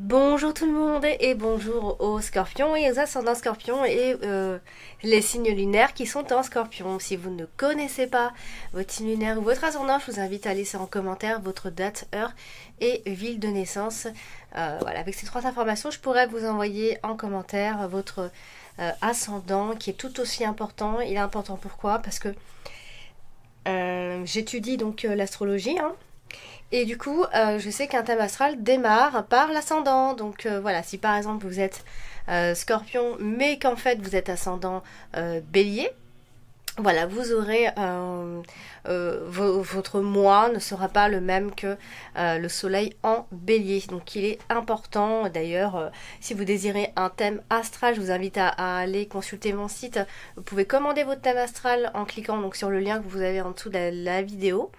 Bonjour tout le monde et bonjour aux scorpions et aux ascendants scorpions et les signes lunaires qui sont en scorpion. Si vous ne connaissez pas votre signe lunaire ou votre ascendant, je vous invite à laisser en commentaire votre date, heure et ville de naissance. Voilà, avec ces trois informations, je pourrais vous envoyer en commentaire votre ascendant qui est tout aussi important. Il est important pourquoi? Parce que j'étudie donc l'astrologie, hein. Et du coup, je sais qu'un thème astral démarre par l'ascendant. Donc voilà, si par exemple vous êtes scorpion, mais qu'en fait vous êtes ascendant bélier, voilà, vous aurez votre mois ne sera pas le même que le soleil en bélier. Donc il est important, d'ailleurs, si vous désirez un thème astral, je vous invite à aller consulter mon site. Vous pouvez commander votre thème astral en cliquant donc sur le lien que vous avez en dessous de la vidéo.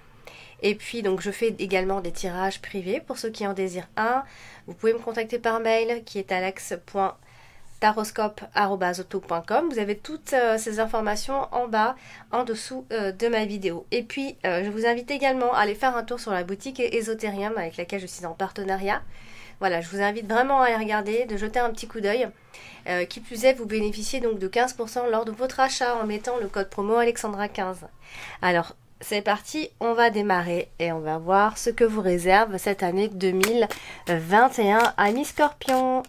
Et puis donc je fais également des tirages privés pour ceux qui en désirent un. Vous pouvez me contacter par mail qui est alex.taroscope@outlook.com. Vous avez toutes ces informations en bas, en dessous de ma vidéo. Et puis je vous invite également à aller faire un tour sur la boutique Ésotérium avec laquelle je suis en partenariat. Voilà, je vous invite vraiment à aller regarder, de jeter un petit coup d'œil. Qui plus est, vous bénéficiez donc de 15% lors de votre achat en mettant le code promo Alexandra15. Alors, c'est parti, on va démarrer et on va voir ce que vous réserve cette année 2021, amis scorpions.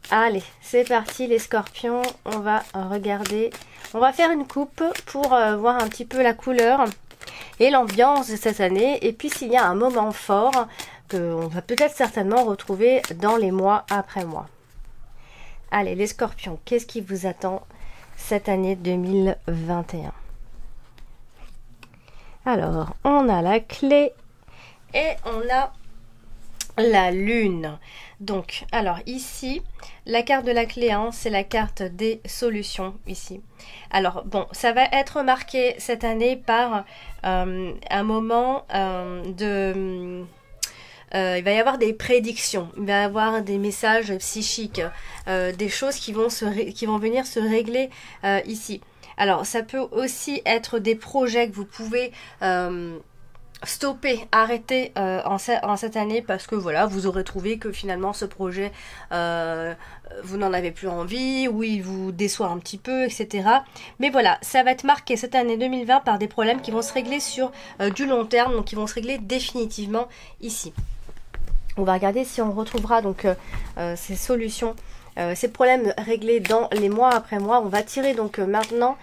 Allez, c'est parti les scorpions, on va regarder, on va faire une coupe pour voir un petit peu la couleur et l'ambiance de cette année. Et puis s'il y a un moment fort qu'on va peut-être certainement retrouver dans les mois après mois. Allez les scorpions, qu'est-ce qui vous attend cette année 2021? Alors, on a la clé et on a la lune. Donc, alors ici, la carte de la clé, hein, c'est la carte des solutions ici. Alors, bon, ça va être marqué cette année par un moment il va y avoir des prédictions, il va y avoir des messages psychiques, des choses qui vont venir se régler ici. Alors, ça peut aussi être des projets que vous pouvez stopper, arrêter en cette année parce que voilà, vous aurez trouvé que finalement ce projet, vous n'en avez plus envie ou il vous déçoit un petit peu, etc. Mais voilà, ça va être marqué cette année 2020 par des problèmes qui vont se régler sur du long terme, donc qui vont se régler définitivement ici. On va regarder si on retrouvera donc ces solutions. Ces problèmes réglés dans les mois après mois. On va tirer donc maintenant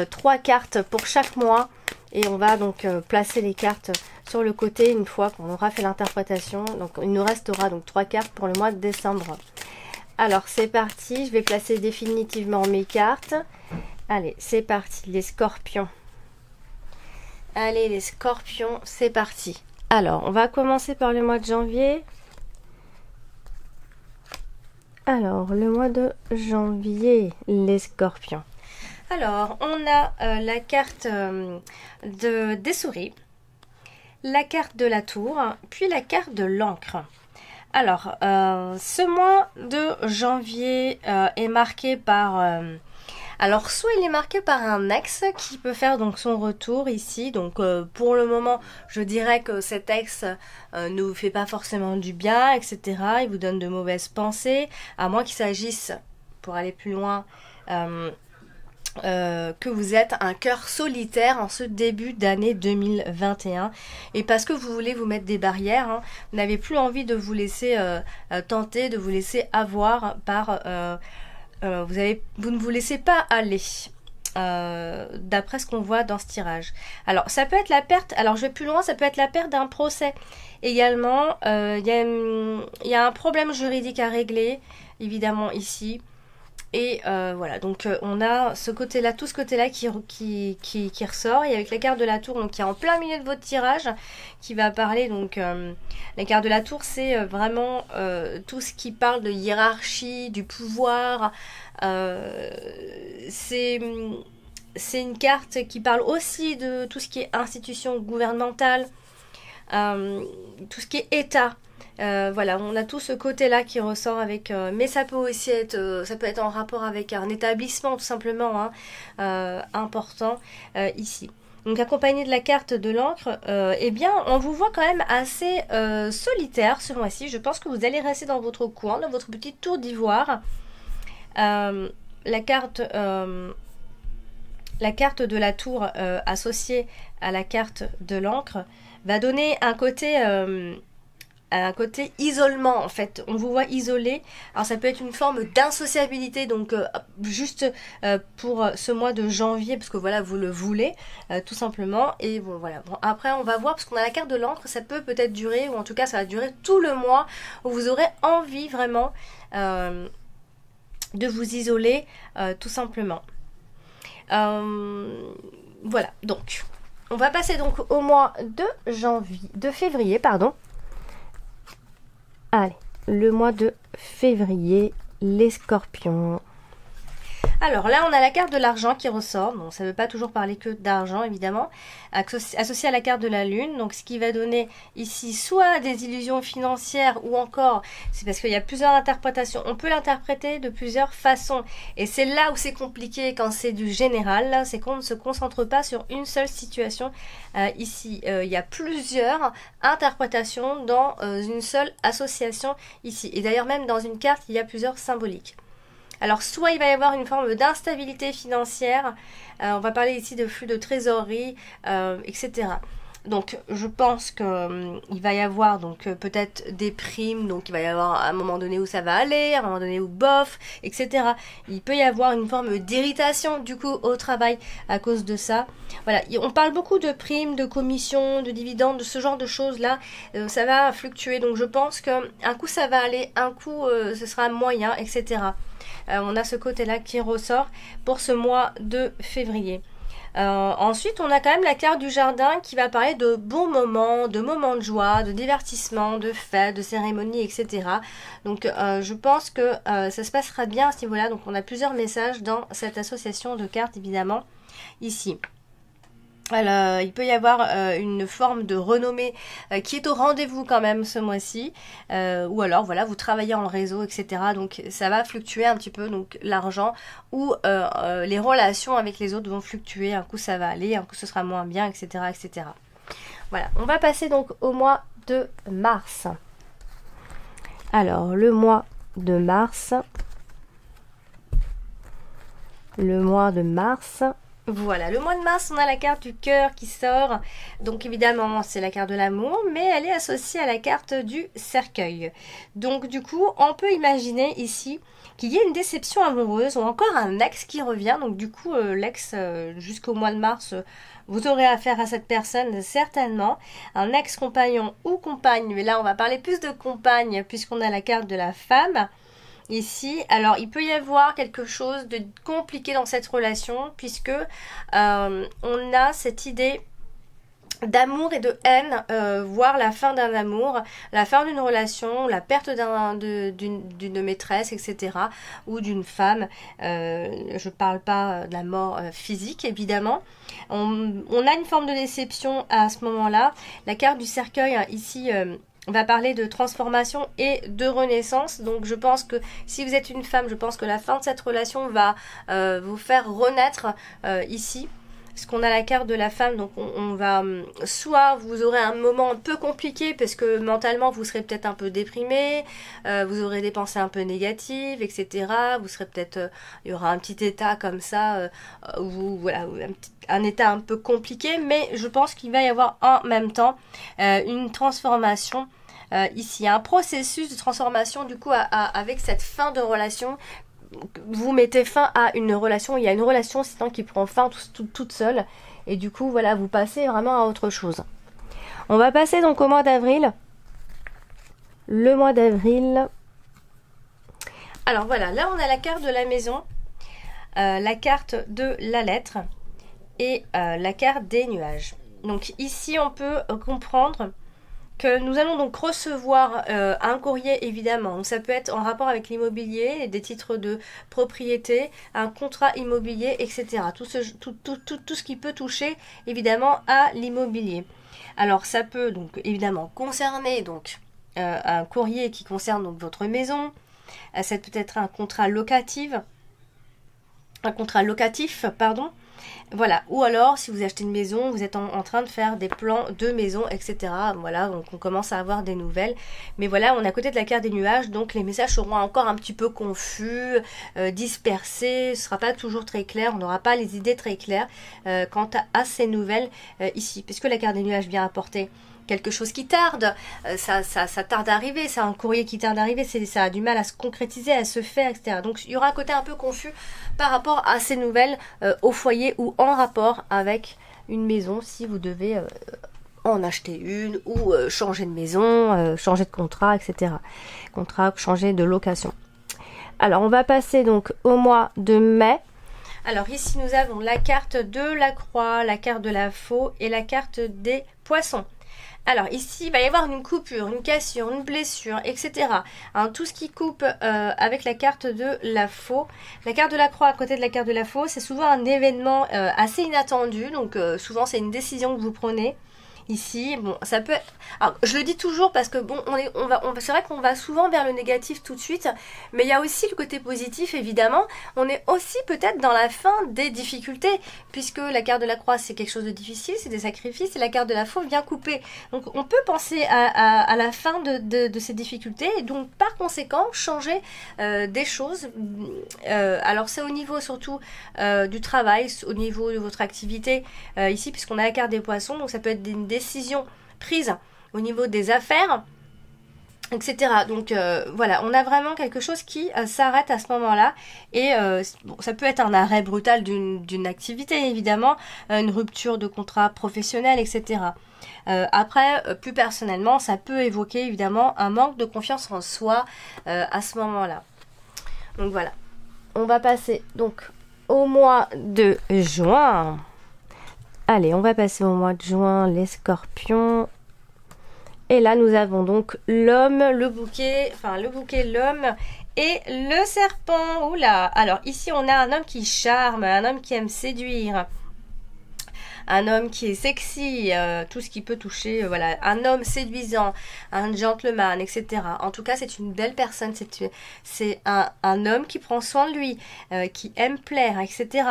3 cartes pour chaque mois et on va donc placer les cartes sur le côté une fois qu'on aura fait l'interprétation. Donc il nous restera donc 3 cartes pour le mois de décembre. Alors c'est parti, je vais placer définitivement mes cartes. Allez, c'est parti les scorpions. Allez les scorpions, c'est parti. Alors, on va commencer par le mois de janvier. Alors, le mois de janvier, les scorpions. Alors, on a la carte des souris, la carte de la tour, puis la carte de l'encre. Alors, ce mois de janvier est marqué par... alors, soit il est marqué par un ex qui peut faire donc son retour ici. Donc, pour le moment, je dirais que cet ex ne vous fait pas forcément du bien, etc. Il vous donne de mauvaises pensées, à moins qu'il s'agisse, pour aller plus loin, que vous êtes un cœur solitaire en ce début d'année 2021 et parce que vous voulez vous mettre des barrières, hein, vous n'avez plus envie de vous laisser tenter, de vous laisser avoir par... vous ne vous laissez pas aller d'après ce qu'on voit dans ce tirage. Alors ça peut être la perte, alors je vais plus loin, ça peut être la perte d'un procès également. Il y a un problème juridique à régler évidemment ici et voilà, donc on a ce côté là, tout ce côté là qui ressort, et avec la carte de la tour donc qui est en plein milieu de votre tirage qui va parler donc la carte de la tour, c'est vraiment tout ce qui parle de hiérarchie, du pouvoir. C'est une carte qui parle aussi de tout ce qui est institution gouvernementale, tout ce qui est état. Voilà, on a tout ce côté-là qui ressort avec... mais ça peut aussi être, ça peut être en rapport avec un établissement tout simplement, hein, important ici. donc accompagné de la carte de l'encre, eh bien on vous voit quand même assez solitaire ce mois-ci. Je pense que vous allez rester dans votre coin, dans votre petite tour d'ivoire. La carte de la tour associée à la carte de l'encre va donner un côté isolement en fait. On vous voit isolé. Alors ça peut être une forme d'insociabilité, donc juste pour ce mois de janvier, parce que voilà, vous le voulez tout simplement. Et bon voilà, bon, après on va voir, parce qu'on a la carte de l'encre, ça peut peut-être durer, ou en tout cas ça va durer tout le mois, où vous aurez envie vraiment de vous isoler tout simplement. Voilà, donc on va passer donc au mois de février, pardon. Allez, le mois de février, les scorpions. Alors là, on a la carte de l'argent qui ressort. Bon, ça ne veut pas toujours parler que d'argent, évidemment. Associé à la carte de la lune. Donc, ce qui va donner ici soit des illusions financières, ou encore, c'est parce qu'il y a plusieurs interprétations. On peut l'interpréter de plusieurs façons. Et c'est là où c'est compliqué quand c'est du général. C'est qu'on ne se concentre pas sur une seule situation. Ici, il y a plusieurs interprétations dans une seule association ici. Et d'ailleurs, même dans une carte, il y a plusieurs symboliques. Alors, soit il va y avoir une forme d'instabilité financière, on va parler ici de flux de trésorerie, etc. Donc, je pense qu'il va y avoir donc peut-être des primes, donc il va y avoir un moment donné où ça va aller, un moment donné où bof, etc. Il peut y avoir une forme d'irritation du coup au travail à cause de ça. Voilà, on parle beaucoup de primes, de commissions, de dividendes, de ce genre de choses-là. Ça va fluctuer, donc je pense qu'un coup ça va aller, un coup ce sera moyen, etc. On a ce côté-là qui ressort pour ce mois de février. Ensuite, on a quand même la carte du jardin qui va parler de bons moments de joie, de divertissement, de fêtes, de cérémonies, etc. Donc, je pense que ça se passera bien à ce niveau-là. Donc, on a plusieurs messages dans cette association de cartes, évidemment, ici. Alors, il peut y avoir une forme de renommée qui est au rendez-vous quand même ce mois-ci, ou alors voilà, vous travaillez en réseau, etc. Donc ça va fluctuer un petit peu, donc l'argent ou les relations avec les autres vont fluctuer. Un coup ça va aller, un coup ce sera moins bien, etc., etc. Voilà, on va passer donc au mois de mars. Alors le mois de mars. Voilà, le mois de mars, on a la carte du cœur qui sort. Donc évidemment, c'est la carte de l'amour, mais elle est associée à la carte du cercueil. Donc du coup, on peut imaginer ici qu'il y ait une déception amoureuse ou encore un ex qui revient. Donc du coup, l'ex, jusqu'au mois de mars, vous aurez affaire à cette personne certainement. Un ex-compagnon ou compagne, mais là on va parler plus de compagne puisqu'on a la carte de la femme. Ici, alors il peut y avoir quelque chose de compliqué dans cette relation puisque on a cette idée d'amour et de haine, voire la fin d'un amour, la fin d'une relation, la perte d'une maîtresse, etc. ou d'une femme. Je parle pas de la mort physique, évidemment. On a une forme de déception à ce moment-là. La carte du cercueil, ici... on va parler de transformation et de renaissance. Donc je pense que si vous êtes une femme, je pense que la fin de cette relation va vous faire renaître ici. Parce qu'on a la carte de la femme, donc on va... soit vous aurez un moment un peu compliqué parce que mentalement vous serez peut-être un peu déprimé, vous aurez des pensées un peu négatives, etc. Vous serez peut-être... il y aura un petit état comme ça, voilà, un état un peu compliqué, mais je pense qu'il va y avoir en même temps une transformation. Ici, il y a un processus de transformation du coup avec cette fin de relation. Vous mettez fin à une relation, il y a une relation sinon qui prend fin toute seule et du coup voilà, vous passez vraiment à autre chose. On va passer donc au mois d'avril. Le mois d'avril, alors voilà, là on a la carte de la maison, la carte de la lettre et la carte des nuages. Donc ici on peut comprendre que nous allons donc recevoir un courrier évidemment. Donc, ça peut être en rapport avec l'immobilier, des titres de propriété, un contrat immobilier, etc. Tout ce qui peut toucher évidemment à l'immobilier. Alors ça peut donc évidemment concerner donc un courrier qui concerne donc votre maison. Ça peut être un contrat locatif, pardon. Voilà, ou alors si vous achetez une maison, vous êtes en train de faire des plans de maison, etc. Voilà, donc on commence à avoir des nouvelles. Mais voilà, on est à côté de la carte des nuages, donc les messages seront encore un petit peu confus, dispersés, ce sera pas toujours très clair, on n'aura pas les idées très claires quant à ces nouvelles ici, puisque la carte des nuages vient apporter quelque chose qui tarde, ça tarde à arriver, c'est un courrier qui tarde à arriver, ça a du mal à se concrétiser, à se faire, etc. Donc il y aura un côté un peu confus par rapport à ces nouvelles au foyer ou en rapport avec une maison, si vous devez en acheter une ou changer de maison, changer de contrat, etc. Contrat, changer de location. Alors on va passer donc au mois de mai. Alors ici nous avons la carte de la croix, la carte de la faux et la carte des poissons. Alors ici, il va y avoir une coupure, une cassure, une blessure, etc. Hein, tout ce qui coupe avec la carte de la faux. La carte de la croix à côté de la carte de la faux, c'est souvent un événement assez inattendu. Donc souvent, c'est une décision que vous prenez. Ici, bon, ça peut être... Alors, je le dis toujours parce que, bon, c'est vrai qu'on va souvent vers le négatif tout de suite, mais il y a aussi le côté positif, évidemment. On est aussi peut-être dans la fin des difficultés, puisque la carte de la croix, c'est quelque chose de difficile, c'est des sacrifices, et la carte de la faux vient couper. Donc, on peut penser à la fin de ces difficultés, et donc, par conséquent, changer des choses. Alors, c'est au niveau, surtout, du travail, au niveau de votre activité, ici, puisqu'on a la carte des poissons, donc ça peut être une décision prise au niveau des affaires, etc. Donc voilà, on a vraiment quelque chose qui s'arrête à ce moment-là et bon, ça peut être un arrêt brutal d'une activité, évidemment, une rupture de contrat professionnel, etc. Après, plus personnellement, ça peut évoquer évidemment un manque de confiance en soi à ce moment-là. Donc voilà, on va passer donc au mois de juin. Allez, on va passer au mois de juin, les scorpions. Et là, nous avons donc l'homme, le bouquet, l'homme et le serpent. Oula! Alors ici, on a un homme qui charme, un homme qui aime séduire, un homme qui est sexy, tout ce qui peut toucher, voilà, un homme séduisant, un gentleman, etc. En tout cas, c'est une belle personne, c'est un homme qui prend soin de lui, qui aime plaire, etc.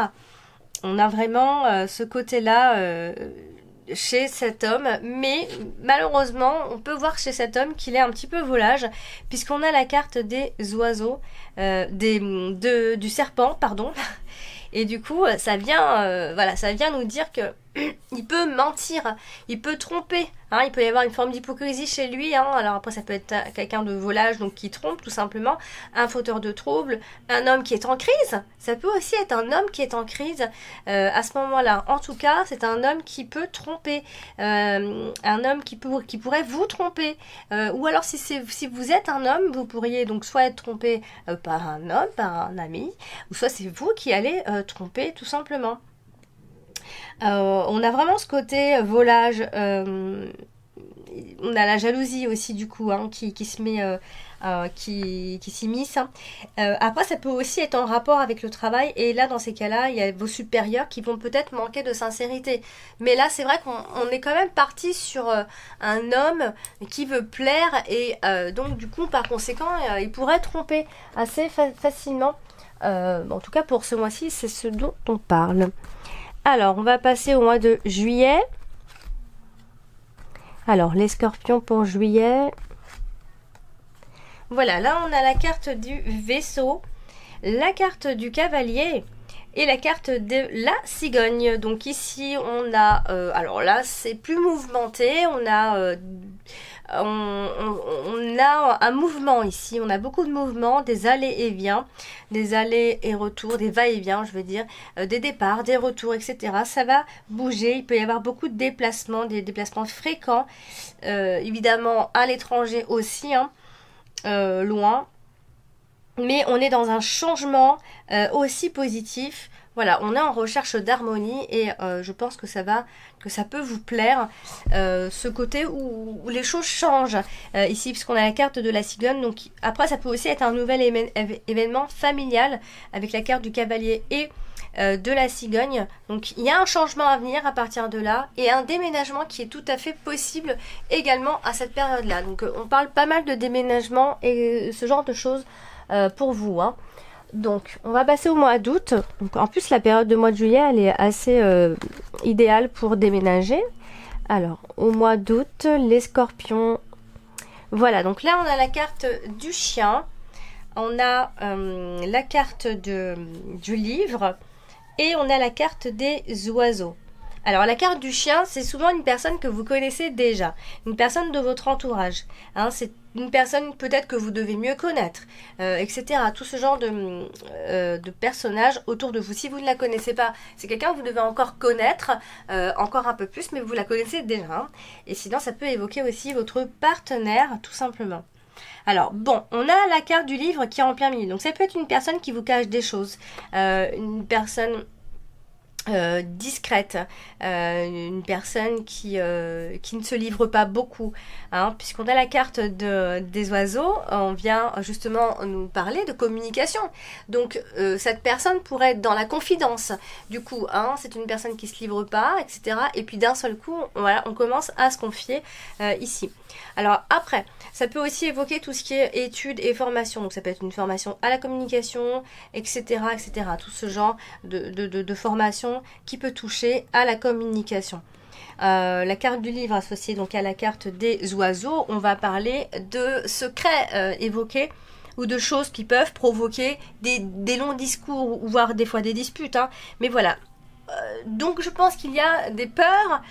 On a vraiment ce côté-là chez cet homme, mais malheureusement, on peut voir chez cet homme qu'il est un petit peu volage, puisqu'on a la carte des oiseaux, du serpent, pardon. Et du coup, ça vient, voilà, ça vient nous dire que il peut mentir, il peut tromper, hein, il peut y avoir une forme d'hypocrisie chez lui, hein. Alors après ça peut être quelqu'un de volage, donc qui trompe tout simplement, un fauteur de troubles, un homme qui est en crise, ça peut aussi être un homme qui est en crise à ce moment-là. En tout cas, c'est un homme qui peut tromper, un homme qui pourrait vous tromper, ou alors si vous êtes un homme, vous pourriez donc soit être trompé par un homme, par un ami, ou soit c'est vous qui allez tromper tout simplement. On a vraiment ce côté volage, on a la jalousie aussi du coup, hein, qui se met, qui s'immisce. Après ça peut aussi être en rapport avec le travail, et là dans ces cas-là il y a vos supérieurs qui vont peut-être manquer de sincérité, mais là c'est vrai qu'on est quand même parti sur un homme qui veut plaire, et donc du coup par conséquent il pourrait tromper assez facilement. En tout cas pour ce mois-ci c'est ce dont on parle. Alors, on va passer au mois de juillet. Alors, les scorpions pour juillet. Voilà, là, on a la carte du vaisseau, la carte du cavalier et la carte de la cigogne. Donc ici, on a... alors là, c'est plus mouvementé. On a un mouvement ici, on a beaucoup de mouvements, des allées et viens, des allées et retours, des va-et-vient, je veux dire, des départs, des retours, etc. Ça va bouger, il peut y avoir beaucoup de déplacements, des déplacements fréquents, évidemment à l'étranger aussi, hein, loin. Mais on est dans un changement aussi positif. Voilà, on est en recherche d'harmonie et je pense que ça peut vous plaire, ce côté où les choses changent ici, puisqu'on a la carte de la cigogne. Donc après, ça peut aussi être un nouvel événement familial avec la carte du cavalier et de la cigogne. Donc il y a un changement à venir à partir de là et un déménagement qui est tout à fait possible également à cette période-là. Donc on parle pas mal de déménagement et ce genre de choses pour vous, hein. Donc, on va passer au mois d'août. Donc, en plus, la période de mois de juillet, elle est assez idéale pour déménager. Alors, au mois d'août, les scorpions. Voilà, donc là, on a la carte du chien. On a la carte du livre. Et on a la carte des oiseaux. Alors la carte du chien, c'est souvent une personne que vous connaissez déjà, une personne de votre entourage. Hein, c'est une personne peut-être que vous devez mieux connaître, etc. Tout ce genre de personnages autour de vous. Si vous ne la connaissez pas, c'est quelqu'un que vous devez encore connaître, encore un peu plus, mais vous la connaissez déjà. Hein. Et sinon, ça peut évoquer aussi votre partenaire, tout simplement. Alors, bon, on a la carte du livre qui est en plein milieu. Donc, ça peut être une personne qui vous cache des choses, une personne discrète, une personne qui ne se livre pas beaucoup, hein, puisqu'on a la carte des oiseaux, on vient justement nous parler de communication. Donc cette personne pourrait être dans la confidence, du coup, hein, c'est une personne qui se livre pas, etc. Et puis d'un seul coup, voilà, on commence à se confier ici. Alors après, ça peut aussi évoquer tout ce qui est études et formation. Donc ça peut être une formation à la communication, etc., etc. Tout ce genre de formation qui peut toucher à la communication. La carte du livre associée donc à la carte des oiseaux, on va parler de secrets évoqués ou de choses qui peuvent provoquer des longs discours ou voire des fois des disputes. Hein. Mais voilà. Donc je pense qu'il y a des peurs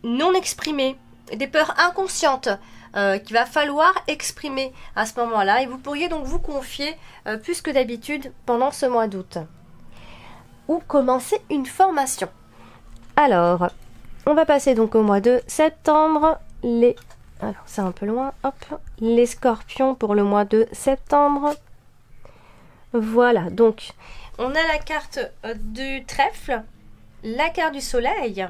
non exprimées, des peurs inconscientes qu'il va falloir exprimer à ce moment-là. Et vous pourriez donc vous confier plus que d'habitude pendant ce mois d'août. Ou commencer une formation. Alors, on va passer donc au mois de septembre. Alors, c'est un peu loin. Hop. Les scorpions pour le mois de septembre. Voilà, donc, on a la carte du trèfle, la carte du soleil.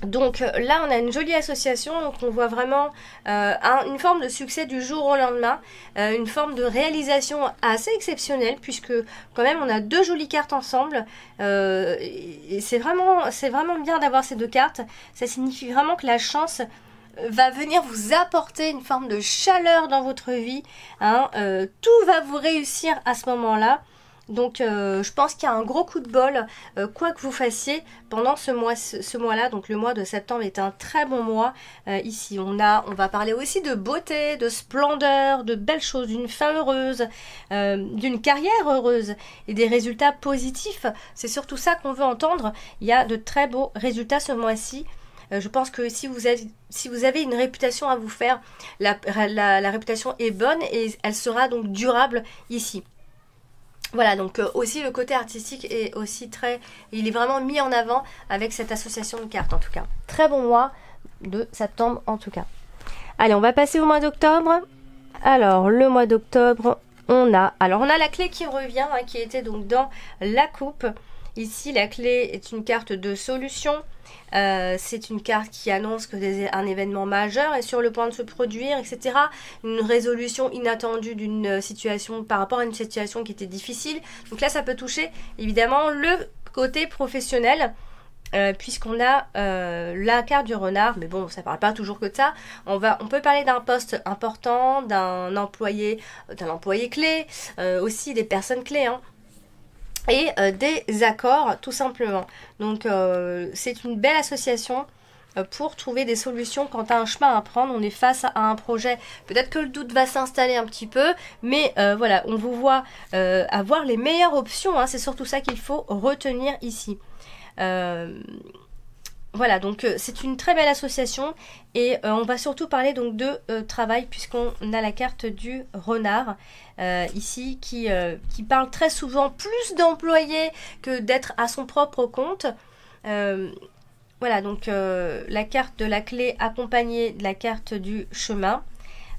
Donc là, on a une jolie association, donc on voit vraiment une forme de succès du jour au lendemain, une forme de réalisation assez exceptionnelle, puisque quand même on a deux jolies cartes ensemble, et c'est vraiment bien d'avoir ces deux cartes. Ça signifie vraiment que la chance va venir vous apporter une forme de chaleur dans votre vie, hein, tout va vous réussir à ce moment-là. Donc je pense qu'il y a un gros coup de bol, quoi que vous fassiez pendant ce mois-là. Donc le mois de septembre est un très bon mois. Ici on va parler aussi de beauté, de splendeur, de belles choses, d'une fin heureuse, d'une carrière heureuse et des résultats positifs. C'est surtout ça qu'on veut entendre. Il y a de très beaux résultats ce mois-ci. Je pense que si vous avez une réputation à vous faire, la réputation est bonne et elle sera donc durable ici. Voilà, donc aussi le côté artistique est aussi il est vraiment mis en avant avec cette association de cartes en tout cas. Très bon mois de septembre en tout cas. Allez, on va passer au mois d'octobre. Alors, le mois d'octobre, on a la clé qui revient, hein, qui était donc dans la coupe. Ici, la clé est une carte de solution. C'est une carte qui annonce que un événement majeur est sur le point de se produire, etc. Une résolution inattendue d'une situation par rapport à une situation qui était difficile. Donc là, ça peut toucher évidemment le côté professionnel. Puisqu'on a la carte du renard, mais bon, ça ne parle pas toujours que de ça. On peut parler d'un poste important, d'un employé clé, aussi des personnes clés, hein. Et des accords tout simplement. Donc c'est une belle association pour trouver des solutions quand à un chemin à prendre, on est face à un projet. Peut-être que le doute va s'installer un petit peu, mais voilà, on vous voit avoir les meilleures options, hein, c'est surtout ça qu'il faut retenir ici. Voilà, donc c'est une très belle association et on va surtout parler donc de travail puisqu'on a la carte du renard ici qui parle très souvent plus d'employés que d'être à son propre compte. Voilà, donc la carte de la clé accompagnée de la carte du chemin,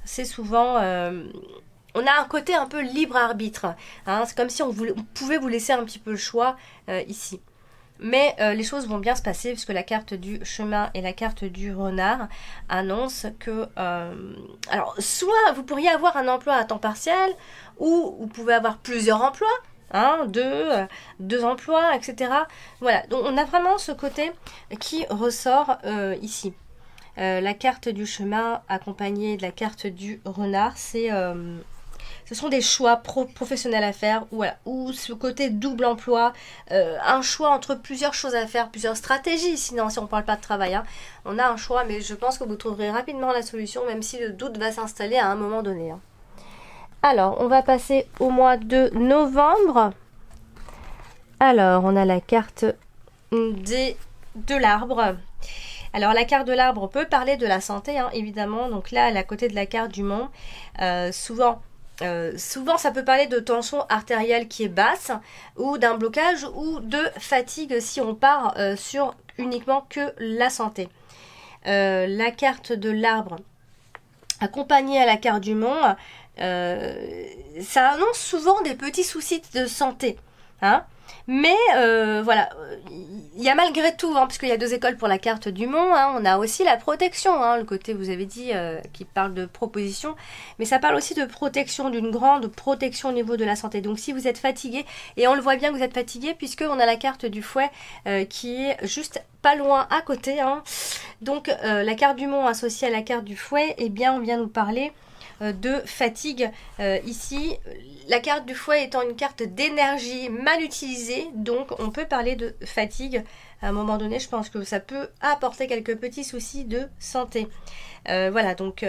c'est souvent... on a un côté un peu libre arbitre, hein, c'est comme si on pouvait vous laisser un petit peu le choix ici. Mais les choses vont bien se passer puisque la carte du chemin et la carte du renard annoncent que... alors, soit vous pourriez avoir un emploi à temps partiel, ou vous pouvez avoir plusieurs emplois, hein, deux emplois, etc. Voilà, donc on a vraiment ce côté qui ressort ici. La carte du chemin accompagnée de la carte du renard, c'est ce sont des choix professionnels à faire, ou, voilà, ou ce côté double emploi, un choix entre plusieurs choses à faire, plusieurs stratégies, sinon si on ne parle pas de travail, hein, on a un choix, mais je pense que vous trouverez rapidement la solution, même si le doute va s'installer à un moment donné. Hein. Alors, on va passer au mois de novembre. Alors, on a la carte de l'arbre. Alors, la carte de l'arbre peut parler de la santé, hein, évidemment. Donc là, elle est à côté de la carte du monde. Souvent, ça peut parler de tension artérielle qui est basse, ou d'un blocage, ou de fatigue si on part sur uniquement que la santé. La carte de l'arbre, accompagnée à la carte du monde, ça annonce souvent des petits soucis de santé. Hein, mais voilà, il y a malgré tout, hein, puisqu'il y a 2 écoles pour la carte du monde, hein, on a aussi la protection, hein, le côté, vous avez dit, qui parle de proposition, mais ça parle aussi de protection, d'une grande protection au niveau de la santé. Donc si vous êtes fatigué, et on le voit bien que vous êtes fatigué, puisqu'on a la carte du fouet qui est juste pas loin à côté. Hein. Donc la carte du monde associée à la carte du fouet, eh bien on vient nous parler de fatigue ici. La carte du fouet étant une carte d'énergie mal utilisée, donc on peut parler de fatigue. À un moment donné, je pense que ça peut apporter quelques petits soucis de santé. Voilà, donc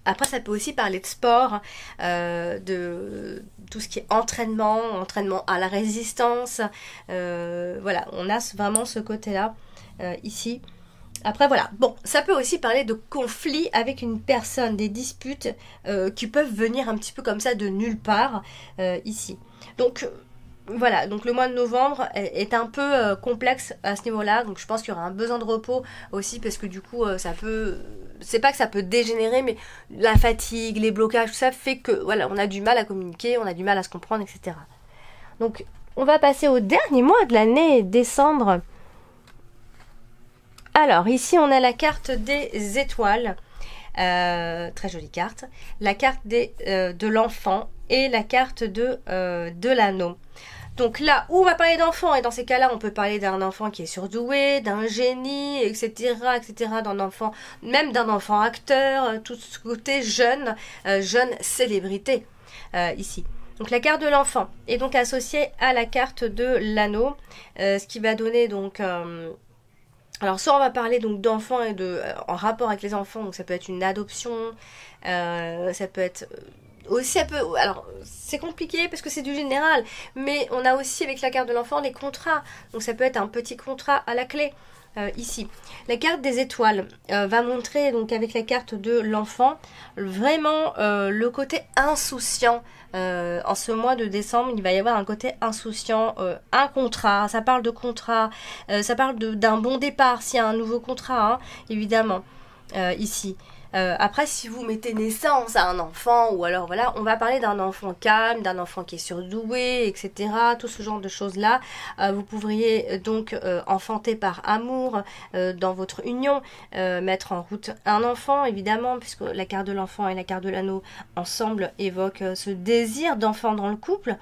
après ça peut aussi parler de sport, de tout ce qui est entraînement à la résistance. Voilà, on a vraiment ce côté-là ici. Après voilà, bon, ça peut aussi parler de conflits avec une personne, des disputes qui peuvent venir un petit peu comme ça de nulle part ici. Donc voilà, donc le mois de novembre est un peu complexe à ce niveau-là, donc je pense qu'il y aura un besoin de repos aussi parce que du coup ça peut, c'est pas que ça peut dégénérer, mais la fatigue, les blocages, tout ça fait que voilà, on a du mal à communiquer, on a du mal à se comprendre, etc. Donc on va passer au dernier mois de l'année, décembre. Alors, ici, on a la carte des étoiles. Très jolie carte. La carte de l'enfant et la carte de l'anneau. Donc là, où on va parler d'enfant, et dans ces cas-là, on peut parler d'un enfant qui est surdoué, d'un génie, etc., d'un enfant, même d'un enfant acteur, tout ce côté jeune, jeune célébrité, ici. Donc la carte de l'enfant est donc associée à la carte de l'anneau, ce qui va donner donc... alors soit on va parler donc d'enfants et en rapport avec les enfants, donc ça peut être une adoption, ça peut être aussi alors c'est compliqué parce que c'est du général, mais on a aussi avec la carte de l'enfant les contrats, donc ça peut être un petit contrat à la clé. Ici, la carte des étoiles va montrer donc avec la carte de l'enfant vraiment le côté insouciant. En ce mois de décembre, il va y avoir un côté insouciant, un contrat, ça parle de contrat, ça parle d'un bon départ s'il y a un nouveau contrat, hein, évidemment, ici. Après, si vous mettez naissance à un enfant, ou alors voilà, on va parler d'un enfant calme, d'un enfant qui est surdoué, etc. Tout ce genre de choses-là. Vous pourriez donc enfanter par amour dans votre union, mettre en route un enfant, évidemment, puisque la carte de l'enfant et la carte de l'anneau ensemble évoquent ce désir d'enfant dans le couple.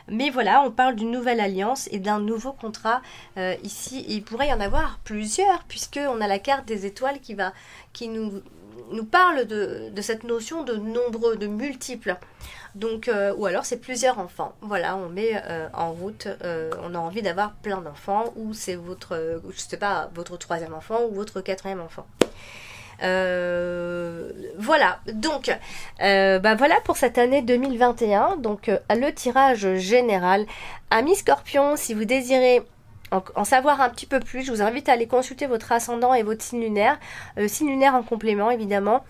Mais voilà, on parle d'une nouvelle alliance et d'un nouveau contrat ici. Il pourrait y en avoir plusieurs, puisqu'on a la carte des étoiles qui nous parle de cette notion de nombreux, de multiples. Donc, ou alors c'est plusieurs enfants. Voilà, on met en route, on a envie d'avoir plein d'enfants, ou c'est votre, je sais pas, votre 3e enfant ou votre 4e enfant. Voilà, donc voilà pour cette année 2021. Donc le tirage général. Amis Scorpion, si vous désirez en savoir un petit peu plus, je vous invite à aller consulter votre ascendant et votre signe lunaire. Signe lunaire en complément, évidemment.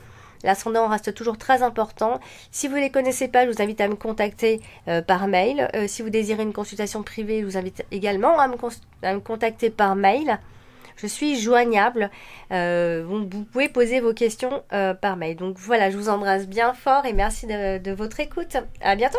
L'ascendant reste toujours très important. Si vous ne les connaissez pas, je vous invite à me contacter par mail. Si vous désirez une consultation privée, je vous invite également à me contacter par mail. Je suis joignable. Vous pouvez poser vos questions par mail. Donc voilà, je vous embrasse bien fort et merci de votre écoute. À bientôt.